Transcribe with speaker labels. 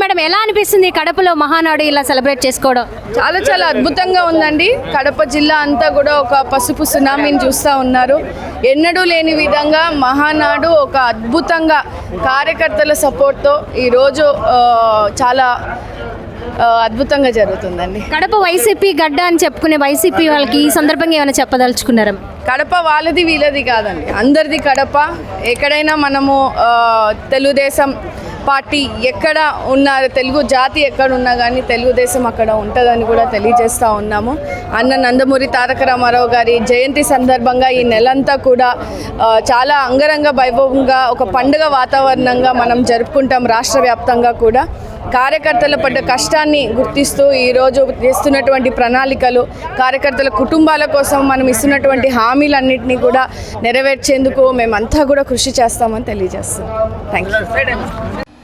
Speaker 1: Madam ఎలా అనిపిస్తుంది కడపలో మహానాడు ఇలా సెలబ్రేట్ చేసుకోవడం?
Speaker 2: చాలా అద్భుతంగా ఉందండి. కడప జిల్లా అంతా కూడా ఒక పసుపు సునామీని చూస్తూ ఉన్నారు. ఎన్నడూ లేని విధంగా మహానాడు ఒక అద్భుతంగా కార్యకర్తల సపోర్ట్తో ఈరోజు చాలా అద్భుతంగా జరుగుతుందండి.
Speaker 1: కడప వైసీపీ గడ్డ అని చెప్పుకునే వైసీపీ వాళ్ళకి ఈ సందర్భంగా ఏమైనా చెప్పదలుచుకున్నారా?
Speaker 2: కడప వాళ్ళది వీళ్ళది కాదండి, అందరిది కడప. ఎక్కడైనా మనము తెలుగుదేశం పార్టీ ఎక్కడ ఉన్నారు, తెలుగు జాతి ఎక్కడ ఉన్నా కానీ తెలుగుదేశం అక్కడ ఉంటుందని కూడా తెలియజేస్తూ ఉన్నాము. అన్న నందమూరి తారక రామారావు గారి జయంతి సందర్భంగా ఈ నెలంతా కూడా చాలా అంగరంగ వైభవంగా ఒక పండుగ వాతావరణంగా మనం జరుపుకుంటాం. రాష్ట్ర వ్యాప్తంగా కూడా కార్యకర్తల పడ్డ కష్టాన్ని గుర్తిస్తూ ఈరోజు చేస్తున్నటువంటి ప్రణాళికలు, కార్యకర్తల కుటుంబాల కోసం మనం ఇస్తున్నటువంటి హామీలన్నింటినీ కూడా నెరవేర్చేందుకు మేమంతా కూడా కృషి చేస్తామని తెలియజేస్తాం. Thank you.